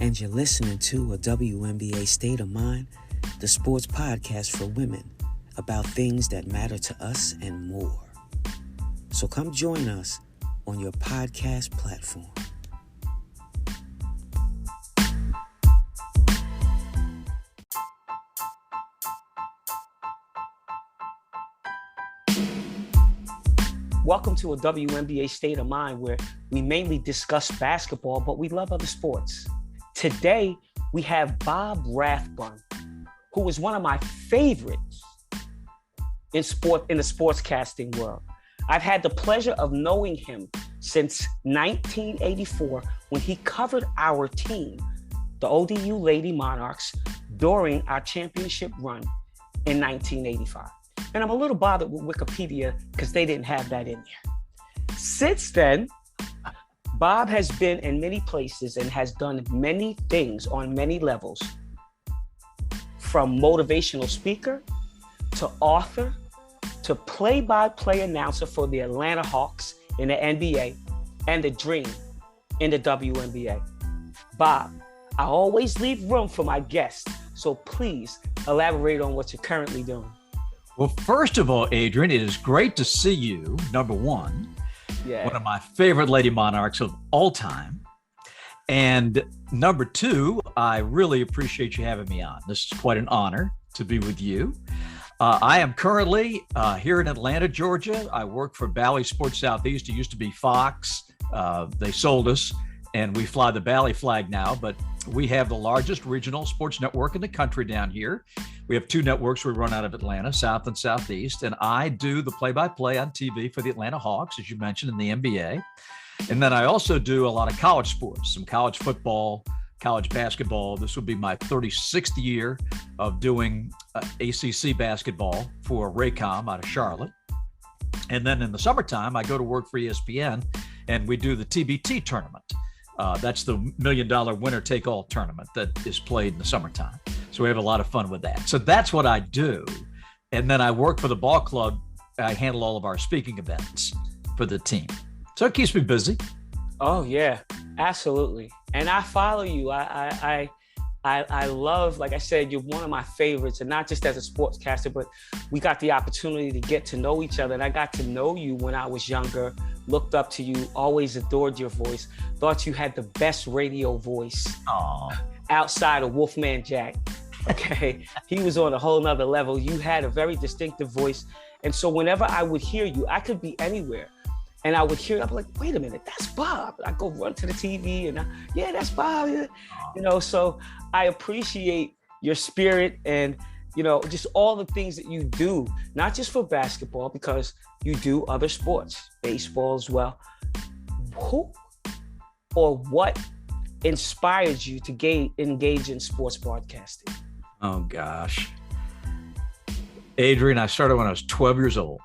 and you're listening to a WNBA State of Mind, the sports podcast for women about things that matter to us and more. So come join us on your podcast platform. Welcome to a WNBA State of Mind where we mainly discuss basketball, but we love other sports. Today, we have Bob Rathbun, who is one of my favorites in the sportscasting world. I've had the pleasure of knowing him since 1984 when he covered our team, the ODU Lady Monarchs, during our championship run in 1985. And I'm a little bothered with Wikipedia because they didn't have that in there. Since then, Bob has been in many places and has done many things on many levels, from motivational speaker to author to play-by-play announcer for the Atlanta Hawks in the NBA and the Dream in the WNBA. Bob, I always leave room for my guests, so please elaborate on what you're currently doing. Well, first of all, Adrian, it is great to see you, number one. Yeah. One of my favorite Lady Monarchs of all time. And number two, I really appreciate you having me on. This is quite an honor to be with you. I am currently here in Atlanta, Georgia. I work for Bally Sports Southeast. It used to be Fox. They sold us, and we fly the Bally flag now, but we have the largest regional sports network in the country down here. We have two networks we run out of Atlanta, South and Southeast, and I do the play-by-play on TV for the Atlanta Hawks, as you mentioned, in the NBA. And then I also do a lot of college sports, some college football, college basketball. This will be my 36th year of doing ACC basketball for Raycom out of Charlotte. And then in the summertime, I go to work for ESPN, and we do the TBT tournament. That's the $1 million winner-take-all tournament that is played in the summertime. So we have a lot of fun with that. So that's what I do. And then I work for the ball club. I handle all of our speaking events for the team. So it keeps me busy. Oh, yeah, absolutely. And I follow you. I love, like I said, you're one of my favorites, and not just as a sportscaster, but we got the opportunity to get to know each other. And I got to know you when I was younger, looked up to you, always adored your voice, thought you had the best radio voice outside of Wolfman Jack. Okay. He was on a whole nother level. You had a very distinctive voice. And so whenever I would hear you, I could be anywhere. And I would hear, I'd be like, wait a minute, that's Bob. I go run to the TV and yeah, that's Bob. You know, so I appreciate your spirit and, you know, just all the things that you do, not just for basketball, because you do other sports, baseball as well. Who or what inspired you to engage in sports broadcasting? Oh, gosh. Adrian, I started when I was 12 years old.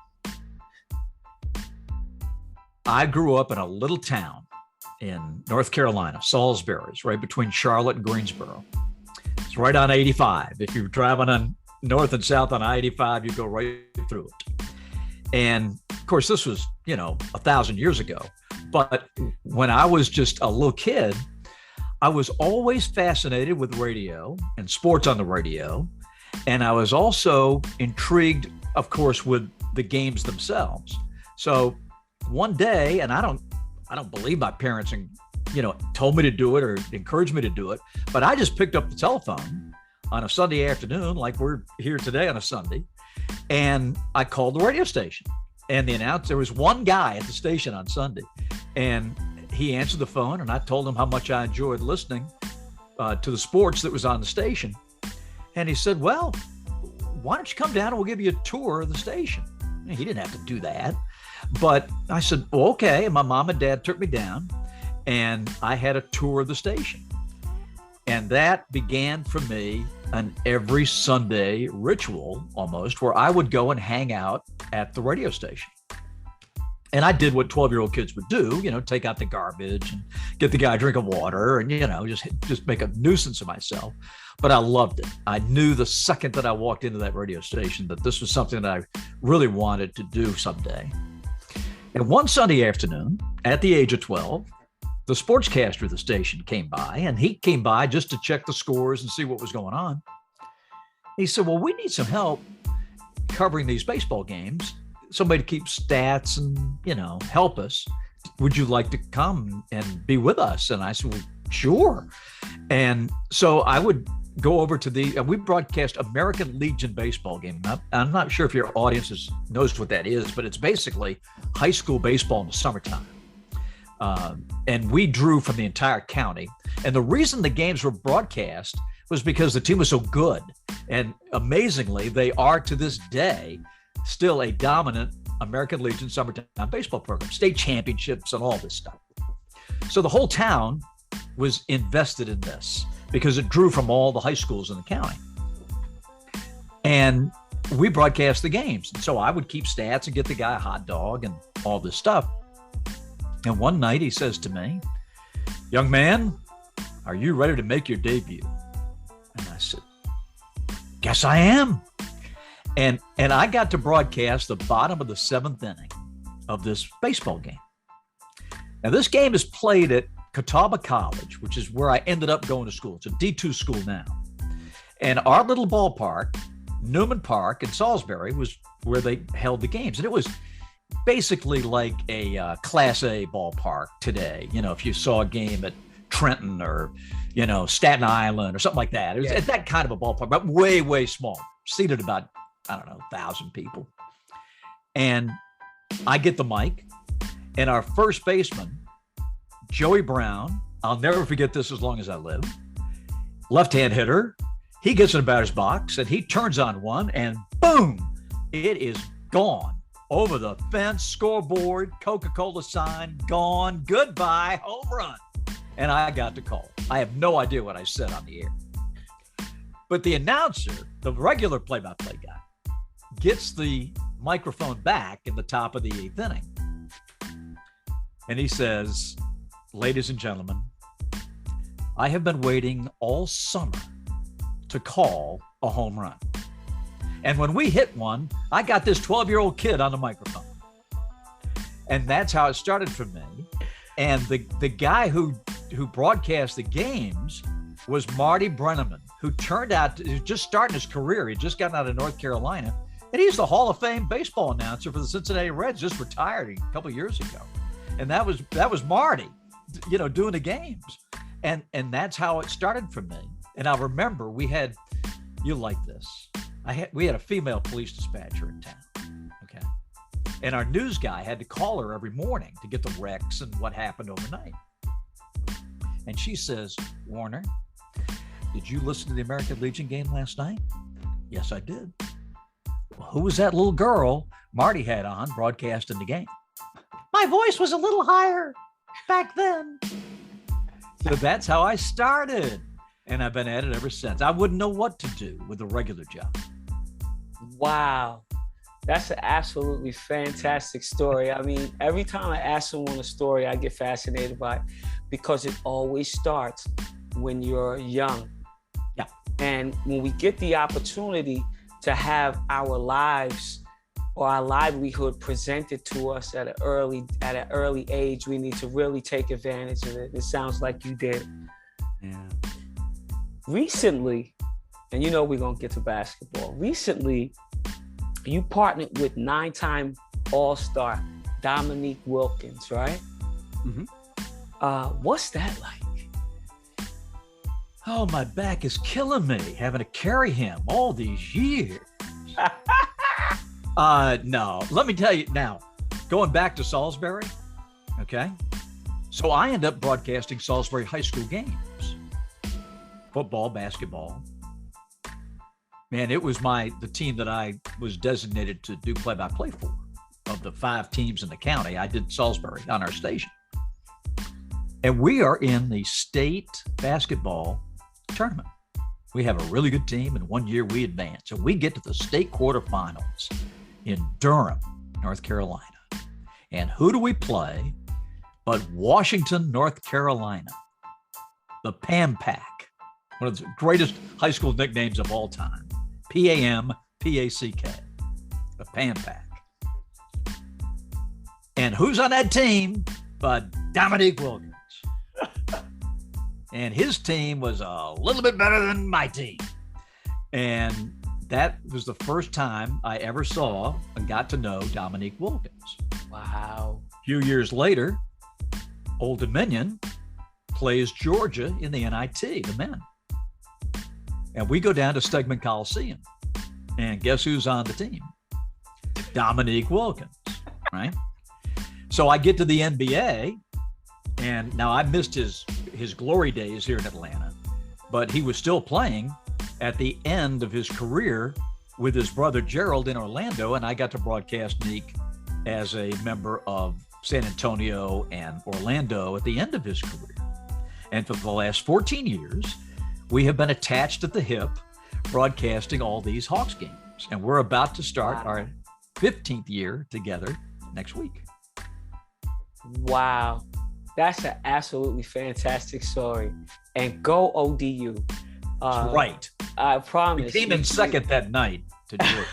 I grew up in a little town in North Carolina, Salisbury, right between Charlotte and Greensboro. It's right on 85. If you're driving on north and south on I-85, you go right through it. And of course, this was, 1,000 years ago. But when I was just a little kid, I was always fascinated with radio and sports on the radio. And I was also intrigued, of course, with the games themselves. So one day, and I don't believe my parents, told me to do it or encouraged me to do it, but I just picked up the telephone on a Sunday afternoon, like we're here today on a Sunday, and I called the radio station. And there was one guy at the station on Sunday, and he answered the phone, and I told him how much I enjoyed listening to the sports that was on the station. And he said, well, why don't you come down and we'll give you a tour of the station? He didn't have to do that. But I said, well, okay. And my mom and dad took me down, and I had a tour of the station. And that began for me an every Sunday ritual almost, where I would go and hang out at the radio station. And I did what 12-year-old kids would do, take out the garbage and get the guy a drink of water and, just make a nuisance of myself. But I loved it. I knew the second that I walked into that radio station that this was something that I really wanted to do someday. And one Sunday afternoon, at the age of 12, the sportscaster of the station came by, and he came by just to check the scores and see what was going on. He said, well, we need some help covering these baseball games, somebody to keep stats and, help us. Would you like to come and be with us? And I said, well, sure. And so I would go over to we broadcast American Legion baseball game. I'm not sure if your audience knows what that is, but it's basically high school baseball in the summertime. And we drew from the entire county. And the reason the games were broadcast was because the team was so good. And amazingly, they are to this day still a dominant American Legion summertime baseball program, state championships and all this stuff. So the whole town was invested in this because it drew from all the high schools in the county. And we broadcast the games. And so I would keep stats and get the guy a hot dog and all this stuff. And one night he says to me, young man, are you ready to make your debut? And I said, guess I am. And I got to broadcast the bottom of the 7th inning of this baseball game. Now, this game is played at Catawba College, which is where I ended up going to school. It's a D2 school now. And our little ballpark, Newman Park in Salisbury, was where they held the games. And it was basically like a Class A ballpark today. If you saw a game at Trenton or, Staten Island or something like that. It was that kind of a ballpark, but way, way small, seated about, 1,000 people. And I get the mic, and our first baseman, Joey Brown, I'll never forget this as long as I live, left-hand hitter, he gets in the batter's box, and he turns on one, and boom, it is gone. Over the fence, scoreboard, Coca-Cola sign, gone, goodbye, home run. And I got to call. I have no idea what I said on the air. But the announcer, the regular play-by-play guy, gets the microphone back in the top of the 8th inning. And he says, ladies and gentlemen, I have been waiting all summer to call a home run. And when we hit one, I got this 12-year-old kid on the microphone. And that's how it started for me. And the guy who broadcast the games was Marty Brenneman, who turned out to just starting his career. He'd just gotten out of North Carolina. And he's the Hall of Fame baseball announcer for the Cincinnati Reds, just retired a couple of years ago. And that was Marty, doing the games. And that's how it started for me. And I remember we had a female police dispatcher in town. Okay. And our news guy had to call her every morning to get the wrecks and what happened overnight. And she says, Warner, did you listen to the American Legion game last night? Yes, I did. Well, who was that little girl Marty had on broadcasting the game? My voice was a little higher back then. So that's how I started. And I've been at it ever since. I wouldn't know what to do with a regular job. Wow. That's an absolutely fantastic story. I mean, every time I ask someone a story, I get fascinated by it because it always starts when you're young. Yeah. And when we get the opportunity to have our lives or our livelihood presented to us at an early age, we need to really take advantage of it. It sounds like you did. Yeah. Recently, and we're going to get to basketball. Recently, you partnered with 9-time All-Star Dominique Wilkins, right? Mm-hmm. What's that like? Oh, my back is killing me having to carry him all these years. No, let me tell you now, going back to Salisbury, okay? So I ended up broadcasting Salisbury high school games, football, basketball. Man, it was the team that I was designated to do play-by-play for. Of the 5 teams in the county, I did Salisbury on our station. And we are in the state basketball tournament. We have a really good team, and one year we advance. And we get to the state quarterfinals in Durham, North Carolina. And who do we play but Washington, North Carolina? The Pam Pack, one of the greatest high school nicknames of all time. P-A-M-P-A-C-K, the Pam Pack. And who's on that team but Dominique Wilkins? and his team was a little bit better than my team. And that was the first time I ever saw and got to know Dominique Wilkins. Wow. A few years later, Old Dominion plays Georgia in the NIT, the men. And we go down to Stegman Coliseum. And guess who's on the team? Dominique Wilkins, right? So I get to the NBA, and now I missed his glory days here in Atlanta, but he was still playing at the end of his career with his brother Gerald in Orlando, and I got to broadcast Neek as a member of San Antonio and Orlando at the end of his career. And for the last 14 years, we have been attached at the hip broadcasting all these Hawks games. And we're about to start our 15th year together next week. Wow. That's an absolutely fantastic story. And go ODU. Right. I promise. We came in second that night to do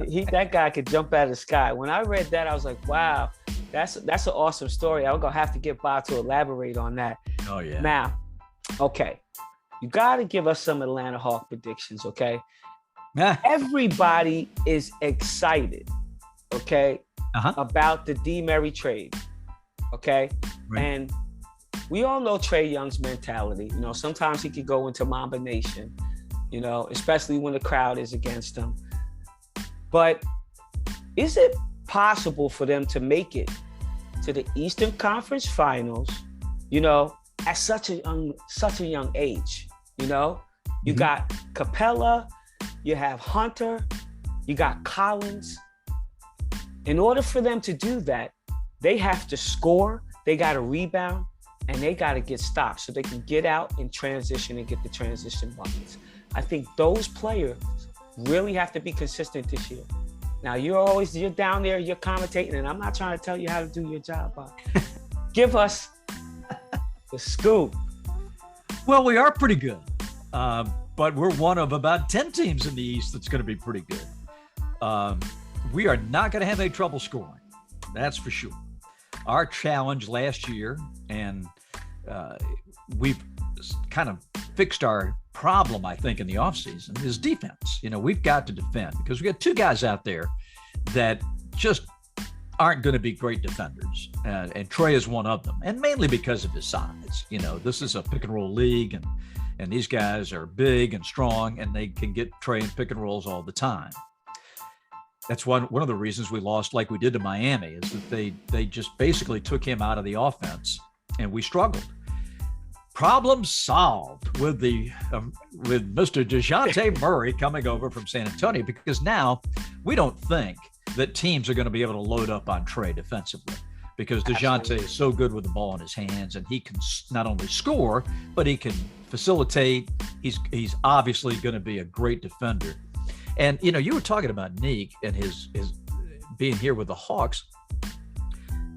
it. That guy could jump out of the sky. When I read that, I was like, wow, that's an awesome story. I'm going to have to get Bob to elaborate on that. Oh, yeah. Now, okay. You got to give us some Atlanta Hawk predictions, okay? Everybody is excited, okay, about the D. Murray trade, okay? Right. And we all know Trae Young's mentality. You know, sometimes he could go into Mamba Nation, you know, especially when the crowd is against him. But is it possible for them to make it to the Eastern Conference Finals, you know, at such a young age? You know, you got Capella, you have Hunter, you got Collins. In order for them to do that, they have to score, they got to rebound, and they got to get stops so they can get out and transition and get the transition buckets. I think those players really have to be consistent this year. Now, you're down there, you're commentating, and I'm not trying to tell you how to do your job, Bob. Give us the scoop. Well, we are pretty good, but we're one of about 10 teams in the East that's going to be pretty good. We are not going to have any trouble scoring. That's for sure. Our challenge last year, and we've kind of fixed our problem, I think, in the offseason, is defense. You know, we've got to defend because we got two guys out there that just aren't going to be great defenders. And Trae is one of them, and mainly because of his size. You know, this is a pick and roll league, and these guys are big and strong, and they can get Trae in pick and rolls all the time. That's one of the reasons we lost like we did to Miami, is that they just basically took him out of the offense, and we struggled. Problem solved with Mr. DeJounte Murray coming over from San Antonio, because now we don't think that teams are going to be able to load up on Trae defensively, because DeJounte is so good with the ball in his hands, and he can not only score, but he can facilitate. He's obviously going to be a great defender. And, you know, you were talking about Neek and his being here with the Hawks.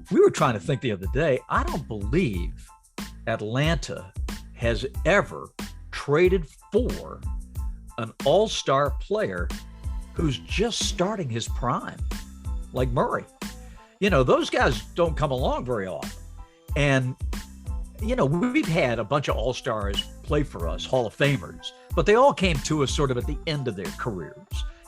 We were trying to think the other day, I don't believe Atlanta has ever traded for an all-star player who's just starting his prime, like Murray. You know, those guys don't come along very often. And, you know, we've had a bunch of all-stars play for us, Hall of Famers, but they all came to us sort of at the end of their careers,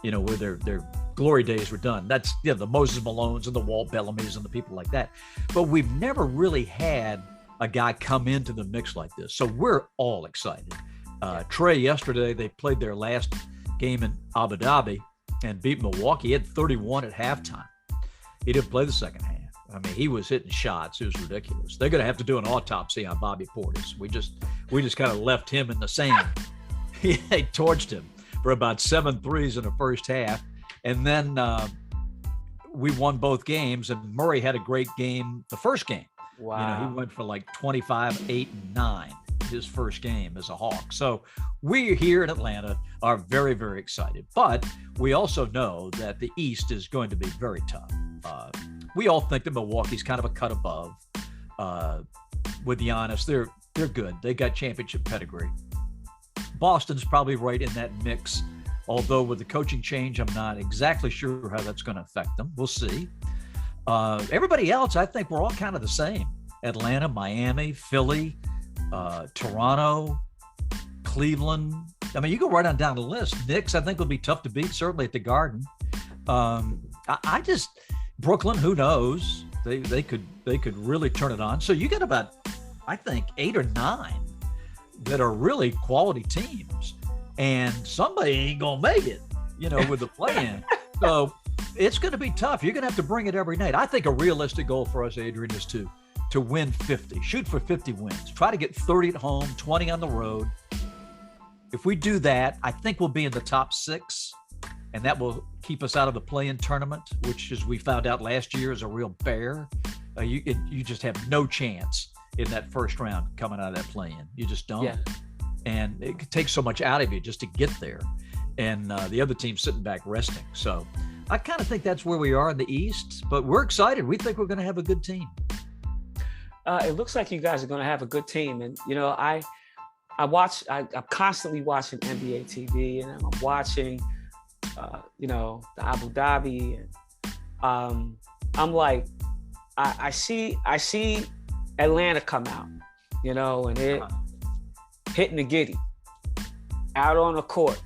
you know, where their glory days were done. That's, you know, the Moses Malones and the Walt Bellamy's and the people like that. But we've never really had a guy come into the mix like this. So we're all excited. Trae, yesterday, they played their last game in Abu Dhabi and beat Milwaukee. He had 31 at halftime. He didn't play the second half. I mean, he was hitting shots. It was ridiculous. They're going to have to do an autopsy on Bobby Portis. We just kind of left him in the sand. They torched him for about 7 threes in the first half. And then we won both games, and Murray had a great game the first game. Wow. You know, he went for like 25, 8, and 9 his first game as a Hawk. So we here in Atlanta are very, very excited. But we also know that the East is going to be very tough. We all think that Milwaukee's kind of a cut above. With Giannis, they're good. They got championship pedigree. Boston's probably right in that mix, although with the coaching change, I'm not exactly sure how that's going to affect them. We'll see. Everybody else, I think we're all kind of the same. Atlanta, Miami, Philly, Toronto, Cleveland. I mean, you go right on down the list. Knicks, I think, will be tough to beat, certainly at the Garden. I just Brooklyn, who knows? They could really turn it on. So you got about, I think, 8 or 9 that are really quality teams, and somebody ain't gonna make it, with the play-in. So it's going to be tough. You're going to have to bring it every night. I think a realistic goal for us, Adrian, is to win 50. Shoot for 50 wins. Try to get 30 at home, 20 on the road. If we do that, I think we'll be in the top 6, and that will keep us out of the play-in tournament, which, as we found out last year, is a real bear. You just have no chance in that first round coming out of that play-in. You just don't. Yeah. And it takes so much out of you just to get there. And the other team's sitting back resting. So I kind of think that's where we are in the East, but we're excited. We think we're going to have a good team. It looks like you guys are going to have a good team. And, I'm constantly watching NBA TV, and I'm watching, the Abu Dhabi. And I'm like, I see Atlanta come out, and it hitting the giddy out on the court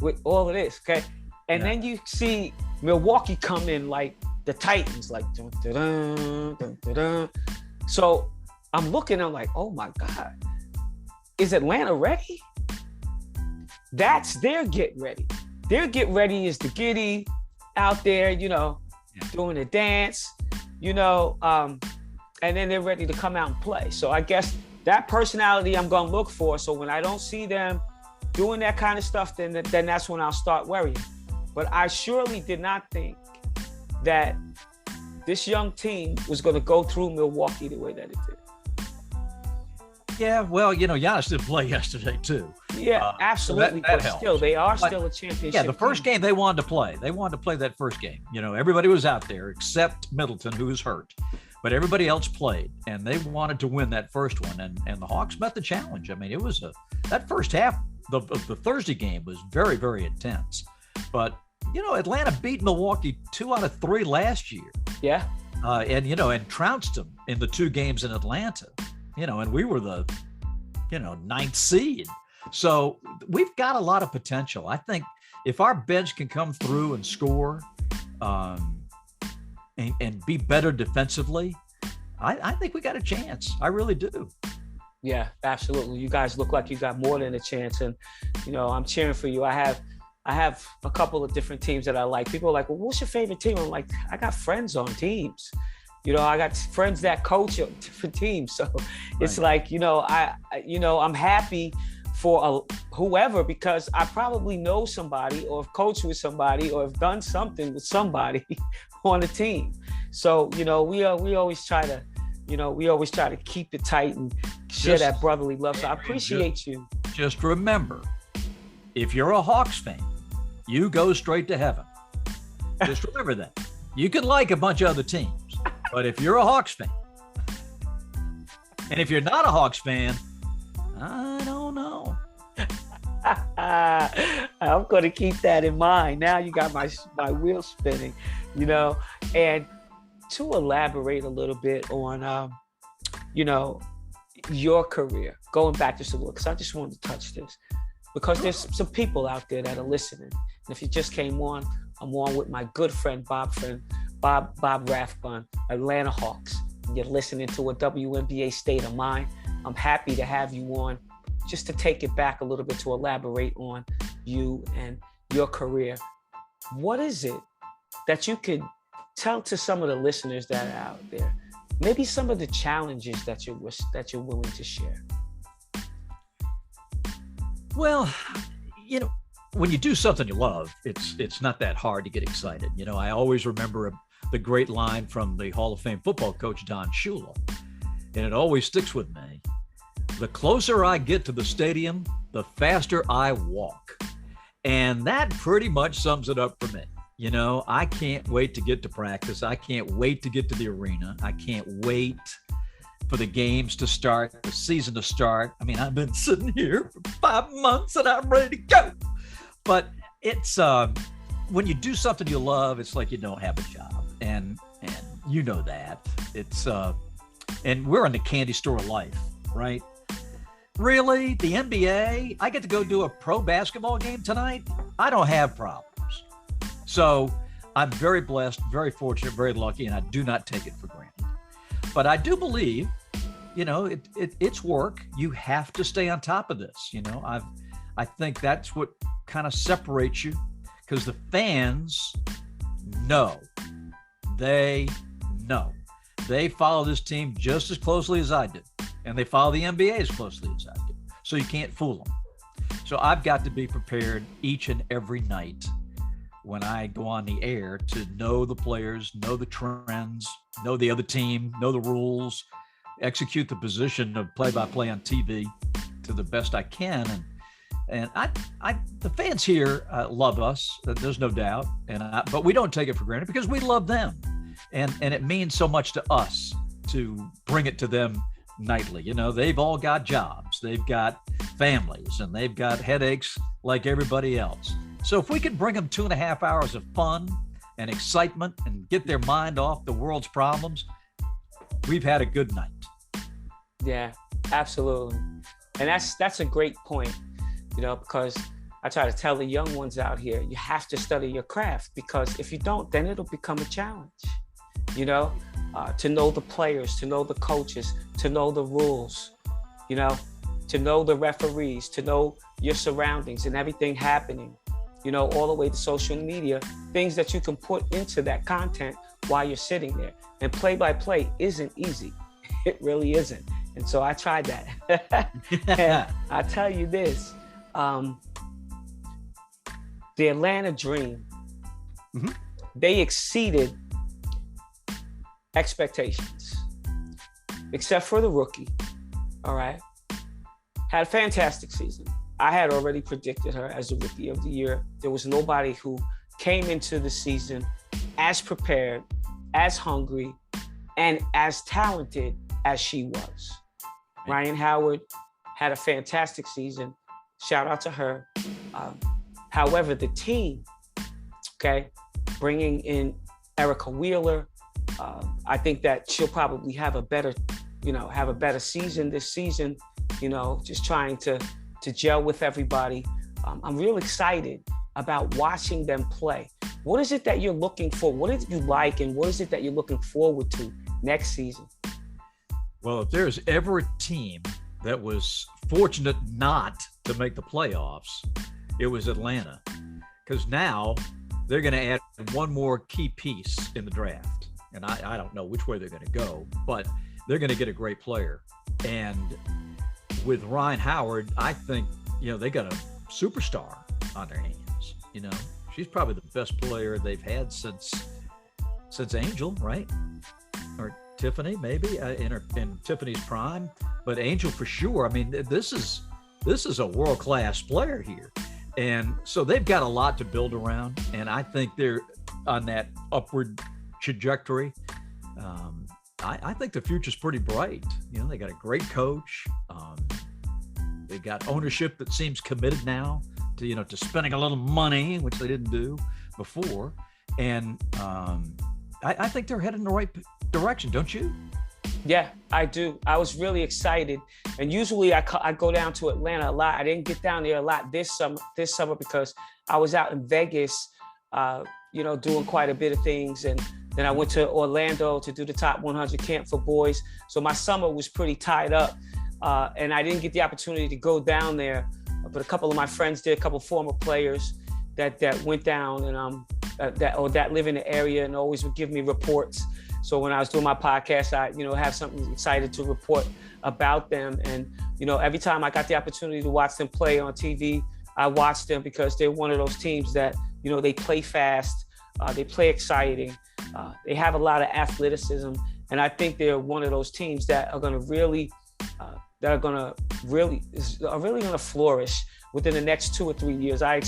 with all of this, okay? And then you see Milwaukee come in like the Titans, like dun, dun, dun, dun, dun, dun. So I'm looking, I'm like, oh my God, is Atlanta ready? That's their get ready. Their get ready is the giddy out there, doing the dance, and then they're ready to come out and play. So I guess that personality I'm gonna look for. So when I don't see them doing that kind of stuff, then that's when I'll start worrying. But I surely did not think that this young team was going to go through Milwaukee the way that it did. Yeah, well, Giannis did play yesterday too. Yeah, absolutely. So that but helps. Still, they are still a championship. Yeah, the first team. game they wanted to play. They wanted to play that first game. Everybody was out there except Middleton, who was hurt. But everybody else played, and they wanted to win that first one. And the Hawks met the challenge. I mean, it was that first half, the Thursday game was very, very intense. But, Atlanta beat Milwaukee 2 out of 3 last year. Yeah. And trounced them in the 2 games in Atlanta, and we were the, 9th seed. So we've got a lot of potential. I think if our bench can come through and score, and be better defensively, I think we got a chance. I really do. Yeah, absolutely. You guys look like you got more than a chance, and I'm cheering for you. I have a couple of different teams that I like. People are like, well, what's your favorite team? I'm like, I got friends on teams. I got friends that coach on different teams. So it's like, I'm happy for whoever, because I probably know somebody, or have coached with somebody, or have done something with somebody on the team. So, we always try to keep it tight and share that brotherly love. So I appreciate you. Just remember, if you're a Hawks fan, you go straight to heaven. Just remember that. You can like a bunch of other teams, but if you're a Hawks fan, and if you're not a Hawks fan, I don't know. I'm going to keep that in mind. Now you got my wheels spinning, and to elaborate a little bit on, your career, going back just a little, because I just wanted to touch this, because there's some people out there that are listening. And if you just came on, I'm on with my good friend, Bob Rathbun, Atlanta Hawks. You're listening to a WNBA State of Mind. I'm happy to have you on, just to take it back a little bit, to elaborate on you and your career. What is it that you could tell to some of the listeners that are out there? Maybe some of the challenges that you're willing to share. Well, when you do something you love, it's not that hard to get excited. I always remember the great line from the Hall of Fame football coach, Don Shula, and it always sticks with me. The closer I get to the stadium, the faster I walk. And that pretty much sums it up for me. I can't wait to get to practice. I can't wait to get to the arena. I can't wait for the games to start, the season to start. I mean, I've been sitting here for 5 months and I'm ready to go. But it's when you do something you love, it's like you don't have a job. And you know that. It's and we're in the candy store of life. right? Really? The NBA? I get to go do a pro basketball game tonight? I don't have problems. So I'm very blessed, very fortunate, very lucky, and I do not take it for granted. But I do believe, it's work. You have to stay on top of this. I think that's what kind of separates you, because the fans know. They know. They follow this team just as closely as I do. And they follow the NBA as closely as I do. So you can't fool them. So I've got to be prepared each and every night when I go on the air to know the players, know the trends, know the other team, know the rules, execute the position of play-by-play on TV to the best I can. And the fans here love us. There's no doubt. But we don't take it for granted because we love them. And it means so much to us to bring it to them nightly. They've all got jobs, they've got families, and they've got headaches like everybody else. So if we can bring them 2.5 hours of fun and excitement and get their mind off the world's problems, we've had a good night. Yeah, absolutely. And that's a great point, because I try to tell the young ones out here, you have to study your craft, because if you don't, then it'll become a challenge. To know the players, to know the coaches, to know the rules, to know the referees, to know your surroundings and everything happening, all the way to social media, things that you can put into that content while you're sitting there. And play-by-play isn't easy. It really isn't. And so I tried that. And I tell you this, the Atlanta Dream, they exceeded expectations, except for the rookie. All right. Had a fantastic season. I had already predicted her as the rookie of the year. There was nobody who came into the season as prepared, as hungry, and as talented as she was. Ryan Howard had a fantastic season. Shout out to her. However, the team, bringing in Erica Wheeler, I think that she'll probably have a better season this season, just trying to gel with everybody. I'm real excited about watching them play. What is it that you're looking for? What did you like, and what is it that you're looking forward to next season? Well, if there's ever a team that was fortunate not to make the playoffs, it was Atlanta, because now they're going to add one more key piece in the draft. And I don't know which way they're going to go, but they're going to get a great player. And with Ryan Howard, I think, they got a superstar on their hands. She's probably the best player they've had since Angel, right? Or Tiffany, maybe in Tiffany's prime, but Angel for sure. I mean, this is a world-class player here. And so they've got a lot to build around. And I think they're on that upward trajectory. I think the future's pretty bright. They got a great coach. They got ownership that seems committed now to spending a little money, which they didn't do before. And I think they're heading in the right direction, don't you? Yeah, I do. I was really excited. And usually I go down to Atlanta a lot. I didn't get down there a lot this summer because I was out in Vegas, doing quite a bit of things. And then I went to Orlando to do the Top 100 camp for boys. So my summer was pretty tied up. And I didn't get the opportunity to go down there. But a couple of my friends did, a couple of former players that went down and that live in the area and always would give me reports. So when I was doing my podcast, I, have something excited to report about them. And, every time I got the opportunity to watch them play on TV, I watched them because they're one of those teams that, they play fast, they play exciting, they have a lot of athleticism. And I think they're one of those teams that are going to really flourish within the next 2 or 3 years. I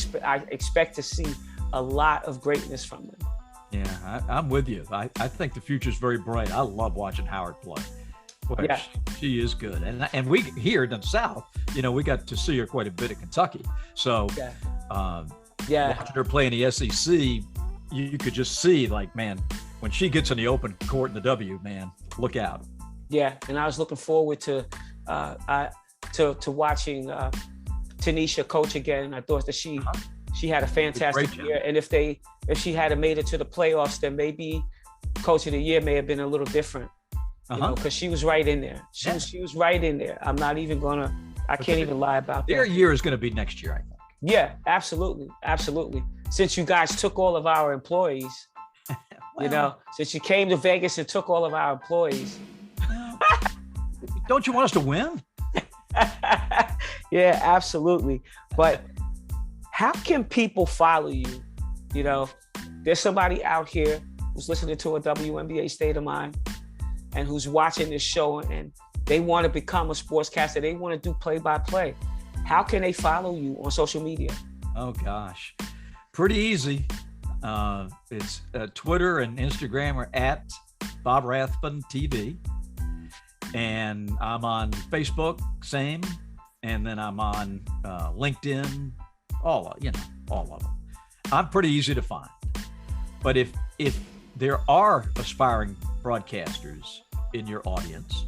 expect to see a lot of greatness from them. Yeah, I'm with you. I think the future is very bright. I love watching Howard play. Boy, yeah. She is good. And we here in the South, we got to see her quite a bit at Kentucky. So watching her play in the SEC, you could just see, like, man, when she gets in the open court in the W, man, look out. Yeah, and I was looking forward to, to watching Tanisha coach again. I thought that she had a fantastic year, and if she had made it to the playoffs, then maybe Coach of the Year may have been a little different, you know, because she was right in there. She was right in there. I'm not even I can't even lie about that. Their year is going to be next year, I think. Yeah, absolutely, absolutely. Since you guys took all of our employees, you know, since you came to Vegas and took all of our employees. Don't you want us to win? Yeah, absolutely. But how can people follow you? You know, there's somebody out here who's listening to a WNBA State of Mind and who's watching this show and they want to become a sportscaster. They want to do play-by-play. How can they follow you on social media? Oh, gosh. Pretty easy. It's Twitter and Instagram are at Bob Rathbun TV. And I'm on Facebook, same. And then I'm on LinkedIn, all of them. I'm pretty easy to find. But if there are aspiring broadcasters in your audience,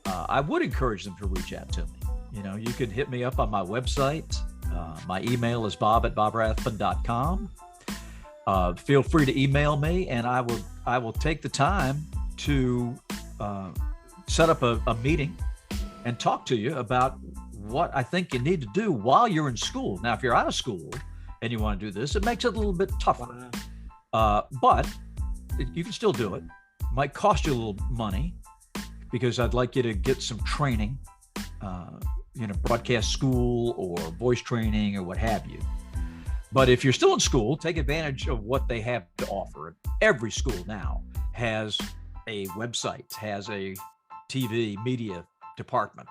I would encourage them to reach out to me. You know, you can hit me up on my website. My email is bob@bobrathbun.com. Feel free to email me, and I will take the time to set up a meeting and talk to you about what I think you need to do while you're in school. Now, if you're out of school and you want to do this, it makes it a little bit tougher. But you can still do it. Might cost you a little money because I'd like you to get some training, broadcast school or voice training or what have you. But if you're still in school, take advantage of what they have to offer. Every school now has a website, has a TV media department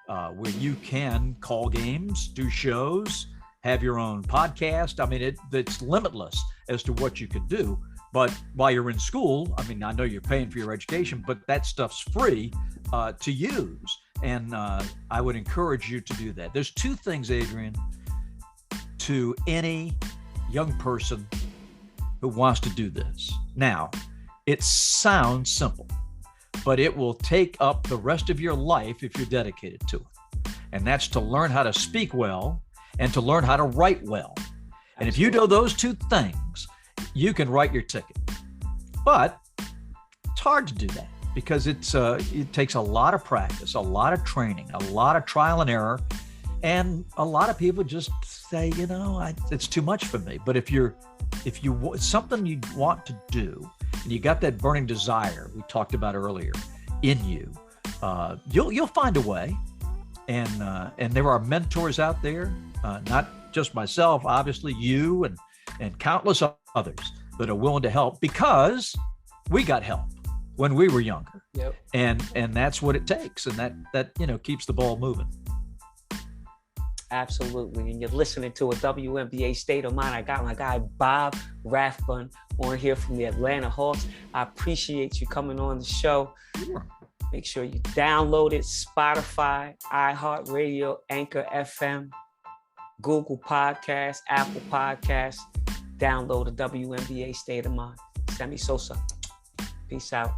where you can call games, do shows, have your own podcast. I mean, it's limitless as to what you can do. But while you're in school, I mean, I know you're paying for your education, but that stuff's free to use. And I would encourage you to do that. There's two things, Adrian, to any young person who wants to do this. Now, it sounds simple, but it will take up the rest of your life if you're dedicated to it. And that's to learn how to speak well and to learn how to write well. And if you know those two things, you can write your ticket. But it's hard to do that because it takes a lot of practice, a lot of training, a lot of trial and error. And a lot of people just say, it's too much for me. But if it's something you want to do and you got that burning desire we talked about earlier in you, you'll find a way. And there are mentors out there, not just myself, obviously you and countless others that are willing to help because we got help when we were younger. Yep. And that's what it takes. And that keeps the ball moving. Absolutely. And you're listening to a WNBA State of Mind. I got my guy, Bob Rathbun, on here from the Atlanta Hawks. I appreciate you coming on the show. Sure. Make sure you download it, Spotify, iHeartRadio, Anchor FM, Google Podcasts, Apple Podcasts. Download the WNBA State of Mind. Sammy Sosa. Peace out.